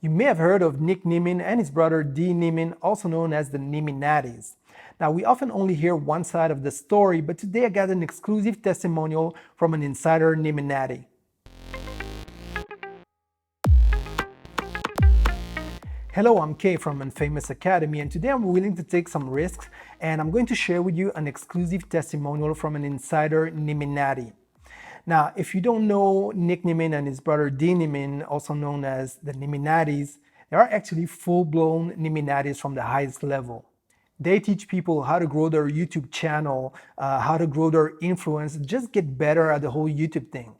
You may have heard of Nick Nimmin and his brother Dee Nimmin, also known as the Nimminatis. Now, we often only hear one side of the story, but today I got an exclusive testimonial from an insider Nimminati. Hello, I'm Kay from Unfamous Academy, and today I'm willing to take some risks, and I'm going to share with you an exclusive testimonial from an insider Nimminati. Now, if you don't know Nick Nimmin and his brother Dee Nimmin, also known as the Nimminatis, they are actually full-blown Nimminatis from the highest level. They teach people how to grow their YouTube channel, how to grow their influence, just get better at the whole YouTube thing.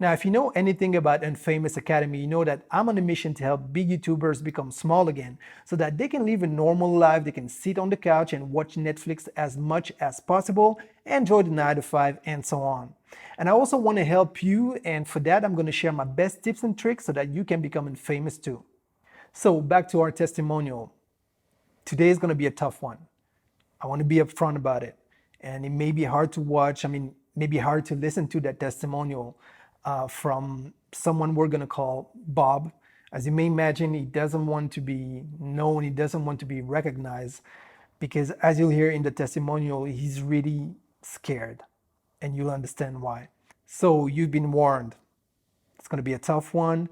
Now, if you know anything about Unfamous Academy, you know that I'm on a mission to help big YouTubers become small again so that they can live a normal life, they can sit on the couch and watch Netflix as much as possible, enjoy the 9 to 5, and so on. And I also want to help you, and for that, I'm going to share my best tips and tricks so that you can become famous too. So, back to our testimonial. Today is going to be a tough one. I want to be upfront about it. And it may be hard to watch, maybe hard to listen to that testimonial from someone we're going to call Bob. As you may imagine, he doesn't want to be known, he doesn't want to be recognized, because as you'll hear in the testimonial, he's really scared, and you'll understand why. So you've been warned. It's going to be a tough one,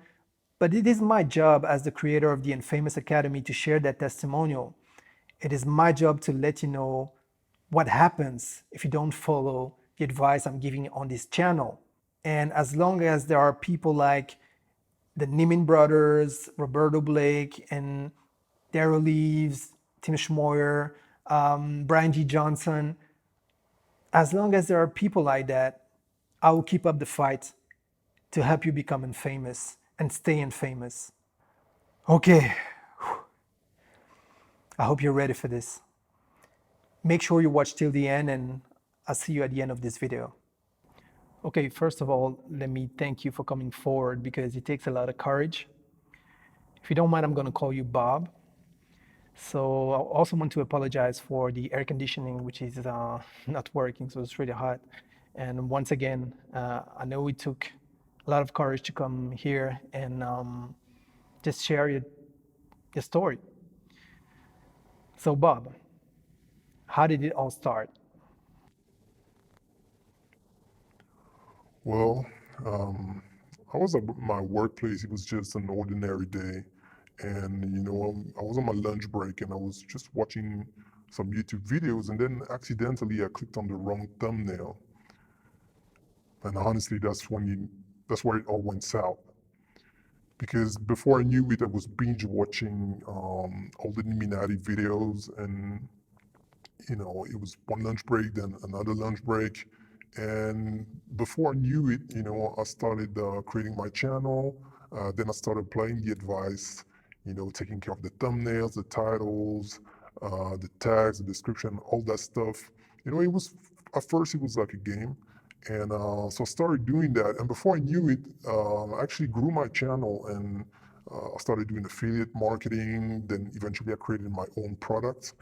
but it is my job as the creator of the Unfamous Academy to share that testimonial. It is my job to let you know what happens if you don't follow the advice I'm giving on this channel. And as long as there are people like the Nimmin brothers, Roberto Blake, and Daryl Leaves, Tim Schmoyer, Brian G. Johnson, as long as there are people like that, I will keep up the fight to help you become famous and stay famous. Okay, I hope you're ready for this. Make sure you watch till the end, and I'll see you at the end of this video. Okay, first of all, let me thank you for coming forward because it takes a lot of courage. If you don't mind, I'm going to call you Bob. So I also want to apologize for the air conditioning, which is not working, so it's really hot. And once again, I know it took a lot of courage to come here and just share your story. So Bob, how did it all start? Well, I was at my workplace. It was just an ordinary day. And, I was on my lunch break and I was just watching some YouTube videos. And then accidentally, I clicked on the wrong thumbnail. And honestly, that's where it all went south. Because before I knew it, I was binge watching all the Nimminati videos. And, it was one lunch break, then another lunch break. And before I knew it, I started creating my channel. Then I started applying the advice, taking care of the thumbnails, the titles, the tags, the description, all that stuff. It was, at first it was like a game. And so I started doing that. And before I knew it, I actually grew my channel and I started doing affiliate marketing. Then eventually I created my own products.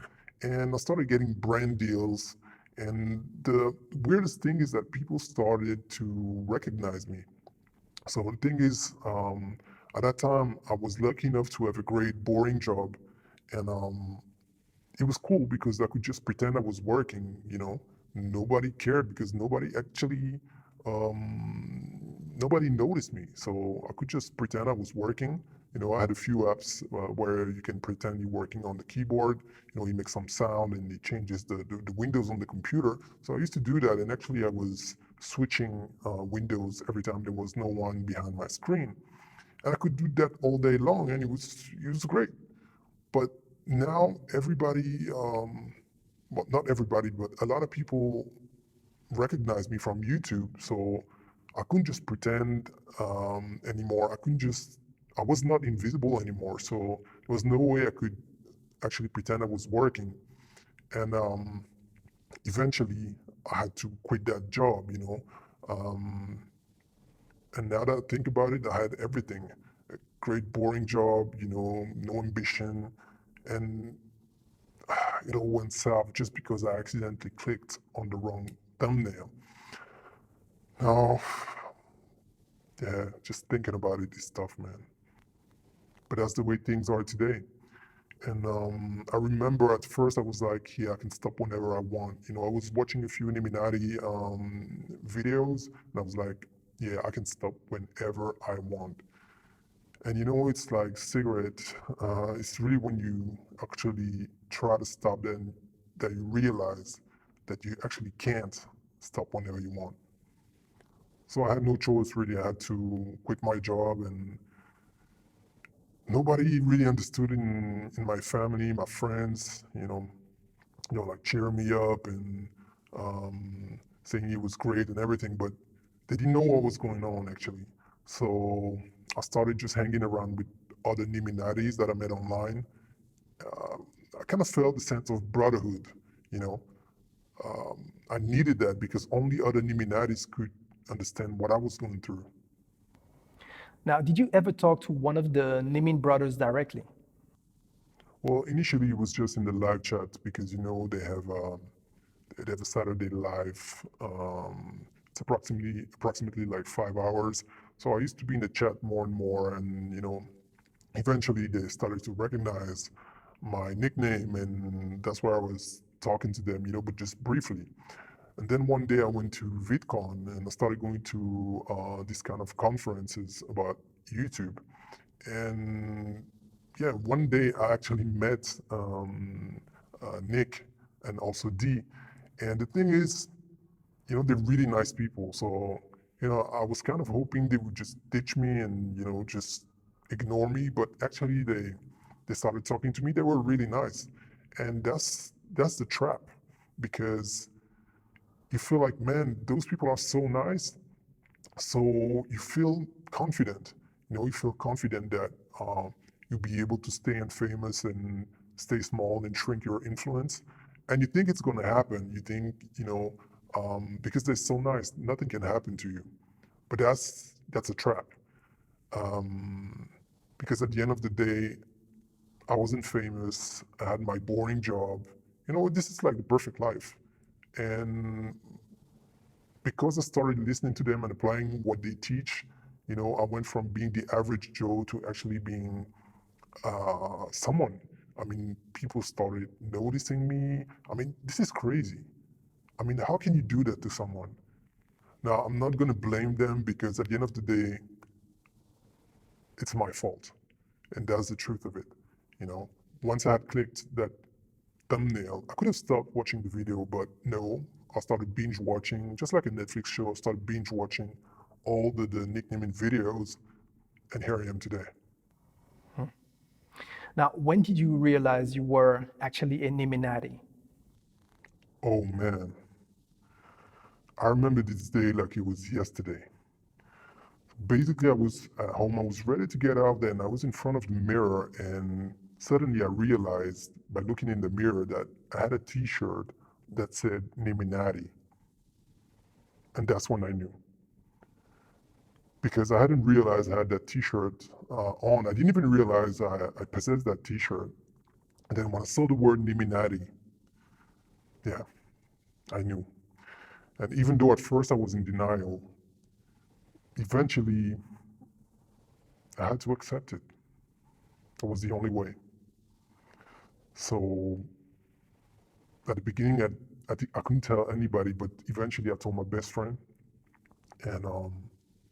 And I started getting brand deals. And the weirdest thing is that people started to recognize me. So the thing is, at that time, I was lucky enough to have a great, boring job. And it was cool because I could just pretend I was working, Nobody cared because nobody noticed me. So I could just pretend I was working. I had a few apps where you can pretend you're working on the keyboard. You make some sound and it changes the windows on the computer. So I used to do that, and actually I was switching windows every time there was no one behind my screen. And I could do that all day long, and it was great. But now everybody, well, not everybody, but a lot of people recognize me from YouTube. So I couldn't just pretend anymore. I was not invisible anymore. So there was no way I could actually pretend I was working. And eventually I had to quit that job, And now that I think about it, I had everything. A great boring job, no ambition. And it all went south just because I accidentally clicked on the wrong thumbnail. Now, yeah, just thinking about it is tough, man. but that's the way things are today. And I remember at first I was like, yeah, I can stop whenever I want. You know, I was watching a few Nimminati videos, and I was like, yeah, I can stop whenever I want. And you know, it's like cigarette. It's really when you actually try to stop them that you realize that you actually can't stop whenever you want. So I had no choice really. I had to quit my job, and nobody really understood in my family, my friends, like cheering me up and saying it was great and everything, but they didn't know what was going on actually. So I started just hanging around with other Nimminatis that I met online. Uh, I kind of felt a sense of brotherhood, you know. I needed that because only other Nimminatis could understand what I was going through. Now, did you ever talk to one of the Nimmin brothers directly? Well, initially it was just in the live chat because they have a Saturday live. It's approximately like 5 hours. So I used to be in the chat more and more, and eventually they started to recognize my nickname, and that's why I was talking to them, but just briefly. And then one day I went to VidCon and I started going to these kind of conferences about YouTube. And yeah, one day I actually met Nick and also Dee. And the thing is, they're really nice people. So, I was kind of hoping they would just ditch me and, just ignore me. But actually they started talking to me. They were really nice. And that's the trap, because you feel like, man, those people are so nice. So you feel confident. You feel confident that you'll be able to stay infamous and stay small and shrink your influence. And you think it's going to happen. You think, because they're so nice, nothing can happen to you. But that's a trap. Because at the end of the day, I wasn't famous. I had my boring job. This is like the perfect life. And because I started listening to them and applying what they teach, I went from being the average Joe to actually being someone. I mean, people started noticing me. I mean, this is crazy. I mean, how can you do that to someone? Now, I'm not going to blame them because at the end of the day, it's my fault. And that's the truth of it. Once I had clicked that thumbnail, I could have stopped watching the video, but no, I started binge watching, just like a Netflix show. I started binge watching all the Nick Nimmin videos, and here I am today. Now, when did you realize you were actually a Nimminati? Oh man, I remember this day like it was yesterday. Basically, I was at home, I was ready to get out there, and I was in front of the mirror, and suddenly I realized by looking in the mirror that I had a t-shirt that said Nimminati. And that's when I knew. Because I hadn't realized I had that t-shirt on. I didn't even realize I possessed that t-shirt. And then when I saw the word Nimminati, yeah, I knew. And even though at first I was in denial, eventually I had to accept it. That was the only way. So at the beginning, I couldn't tell anybody, but eventually I told my best friend, and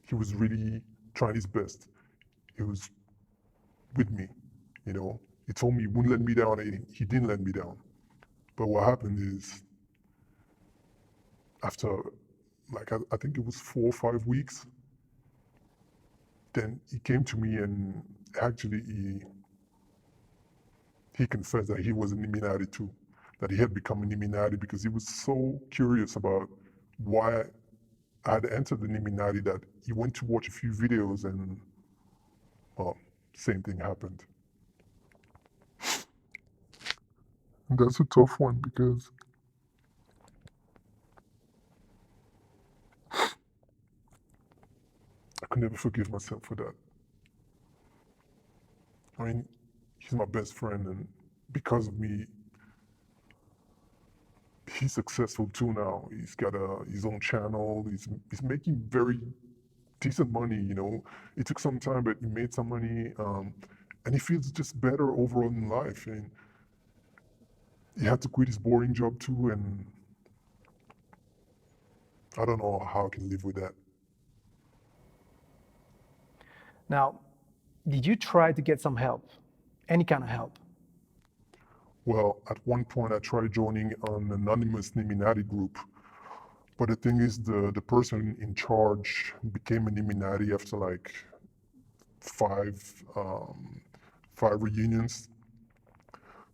he was really trying his best. He was with me, He told me he wouldn't let me down, and he didn't let me down. But what happened is, after, like, I think it was 4 or 5 weeks, then he came to me and actually he confessed that he was an Nimminati too, that he had become an Nimminati because he was so curious about why I had entered the Nimminati that he went to watch a few videos and, well, same thing happened. And that's a tough one because I could never forgive myself for that. I mean, he's my best friend, and because of me, he's successful too now. He's got his own channel. He's making very decent money. It took some time, but he made some money. and he feels just better overall in life. And he had to quit his boring job too, and I don't know how I can live with that. Now, did you try to get some help? Any kind of help? Well, at one point I tried joining an anonymous Nimminati group, but the thing is the person in charge became a Nimminati after like five five reunions.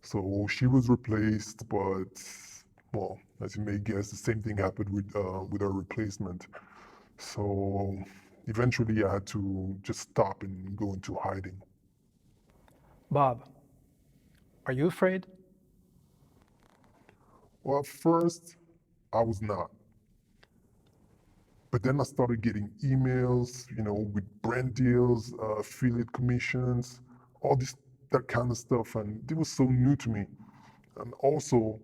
So she was replaced, but well, as you may guess, the same thing happened with her replacement. So eventually I had to just stop and go into hiding. Bob, are you afraid? Well, at first I was not. But then I started getting emails, with brand deals, affiliate commissions, all this, that kind of stuff. And it was so new to me. And also,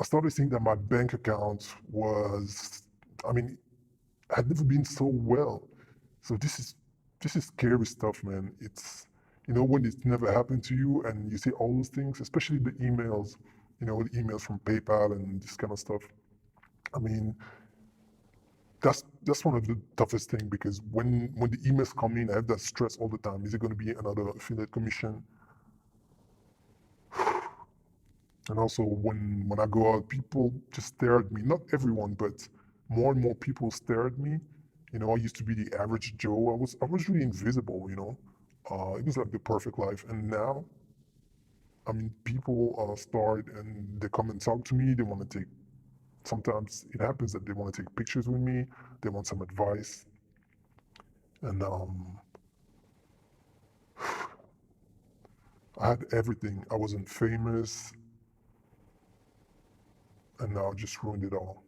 I started seeing that my bank account was, I mean, had never been so well. So this is scary stuff, man. It's when it's never happened to you and you see all those things, especially the emails, the emails from PayPal and this kind of stuff. I mean, that's one of the toughest thing because when the emails come in, I have that stress all the time. Is it going to be another affiliate commission? And also when I go out, people just stare at me. Not everyone, but more and more people stare at me. I used to be the average Joe. I was really invisible. It was like the perfect life. And now, I mean, people start and they come and talk to me. They want to take. Sometimes it happens that they want to take pictures with me. They want some advice. And I had everything. I wasn't famous, and now I just ruined it all.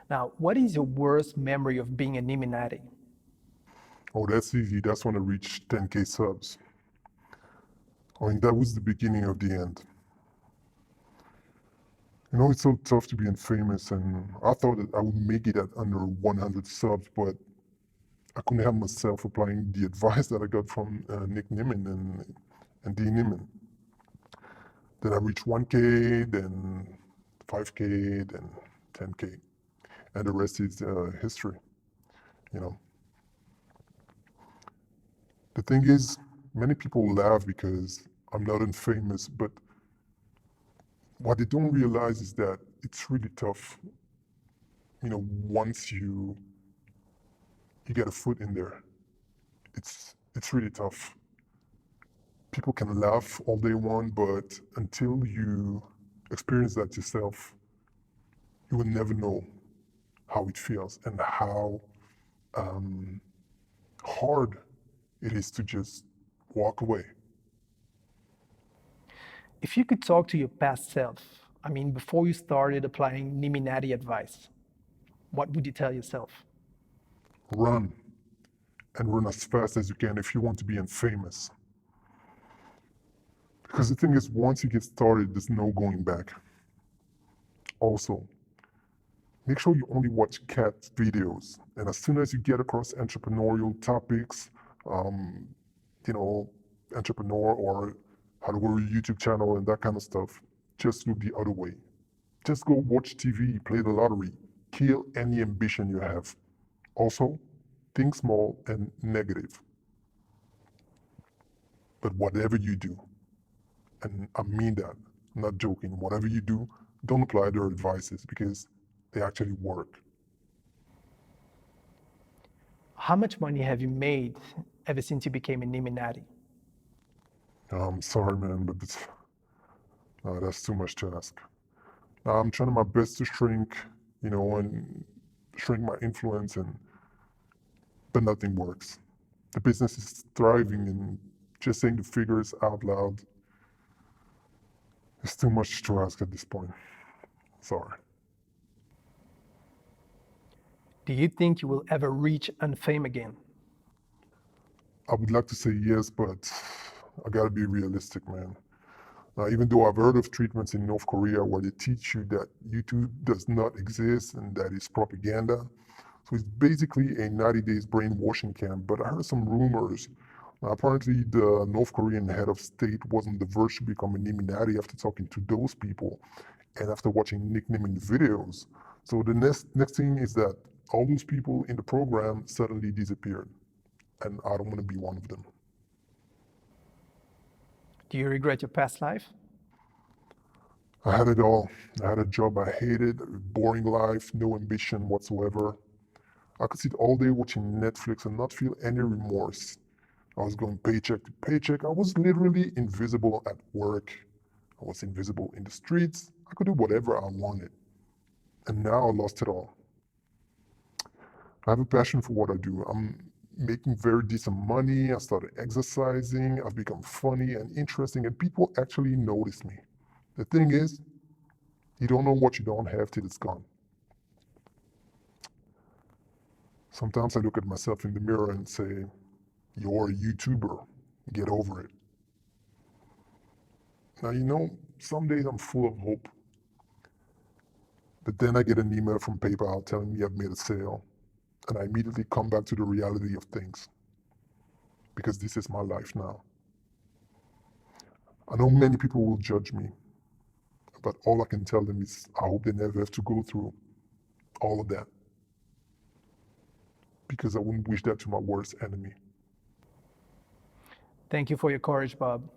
Now, what is your worst memory of being a Nimminati? Oh, that's easy. That's when I reached 10K subs. I mean, that was the beginning of the end. It's so tough to be infamous, and I thought that I would make it at under 100 subs, but I couldn't help myself applying the advice that I got from Nick Nimmin and Dee Nimmin. Then I reached 1K, then 5K, then 10K, and the rest is history. You know, the thing is, many people laugh because I'm not infamous, but what they don't realize is that it's really tough. Once you get a foot in there, it's really tough. People can laugh all they want, but until you experience that yourself, you will never know how it feels and how hard it is to just walk away. If you could talk to your past self, before you started applying Nimminati advice, what would you tell yourself? Run, and run as fast as you can if you want to be infamous. Because the thing is, once you get started, there's no going back. Also, make sure you only watch cat videos. And as soon as you get across entrepreneurial topics, entrepreneur or how to grow your YouTube channel and that kind of stuff, just look the other way. Just go watch TV, play the lottery, kill any ambition you have. Also, think small and negative. But whatever you do, and I mean that, I'm not joking, whatever you do, don't apply their advices because they actually work. How much money have you made ever since you became a Nimminati? I'm sorry, man, but that's too much to ask. I'm trying my best to shrink, and shrink my influence, but nothing works. The business is thriving, and just saying the figures out loud is too much to ask at this point. Sorry. Do you think you will ever reach unfame again? I would like to say yes, but I gotta be realistic, man. Even though I've heard of treatments in North Korea where they teach you that YouTube does not exist and that it's propaganda, So it's basically a 90 days brainwashing camp. But I heard some rumors. Now, apparently, the North Korean head of state was on the verge to become a Nimminati after talking to those people and after watching Nick Nimmin videos. So the next thing is that all those people in the program suddenly disappeared. And I don't want to be one of them. Do you regret your past life? I had it all. I had a job I hated, a boring life, no ambition whatsoever. I could sit all day watching Netflix and not feel any remorse. I was going paycheck to paycheck. I was literally invisible at work. I was invisible in the streets. I could do whatever I wanted. And now I lost it all. I have a passion for what I do. I'm making very decent money. I started exercising. I've become funny and interesting, and people actually notice me. The thing is, you don't know what you don't have till it's gone. Sometimes I look at myself in the mirror and say, you're a YouTuber, get over it. Now, you know, some days I'm full of hope. But then I get an email from PayPal telling me I've made a sale, and I immediately come back to the reality of things. Because this is my life now. I know many people will judge me, but all I can tell them is I hope they never have to go through all of that. Because I wouldn't wish that to my worst enemy. Thank you for your courage, Bob,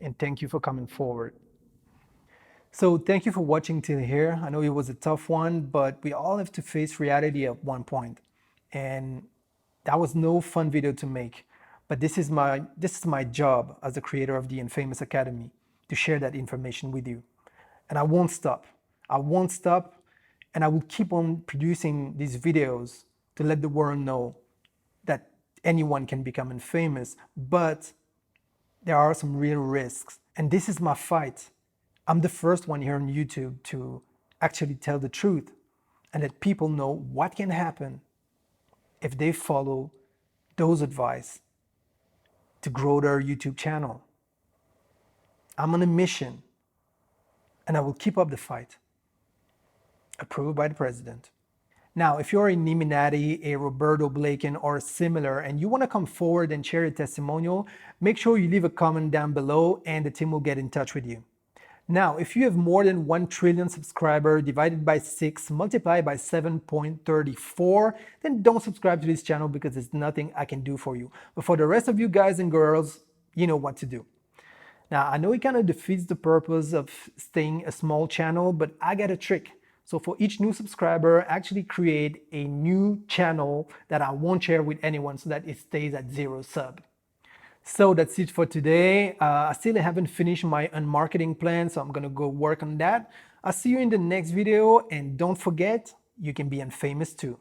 and thank you for coming forward. So thank you for watching till here. I know it was a tough one, but we all have to face reality at one point. And that was no fun video to make. But this is my job as the creator of the Unfamous Academy, to share that information with you. And I won't stop. I won't stop, and I will keep on producing these videos to let the world know that anyone can become infamous, but there are some real risks. And this is my fight. I'm the first one here on YouTube to actually tell the truth and let people know what can happen if they follow those advice to grow their YouTube channel. I'm on a mission, and I will keep up the fight. Approved by the president. Now, if you're a Nimminati, a Roberto Blaken, or similar, and you want to come forward and share a testimonial, make sure you leave a comment down below and the team will get in touch with you. Now, if you have more than 1 trillion subscribers divided by 6 multiplied by 7.34, then don't subscribe to this channel because there's nothing I can do for you. But for the rest of you guys and girls, you know what to do. Now, I know it kind of defeats the purpose of staying a small channel, but I got a trick. So for each new subscriber, actually create a new channel that I won't share with anyone so that it stays at 0 sub. So that's it for today. I still haven't finished my unmarketing plan, so I'm gonna go work on that. I'll see you in the next video, and don't forget, you can be unfamous too.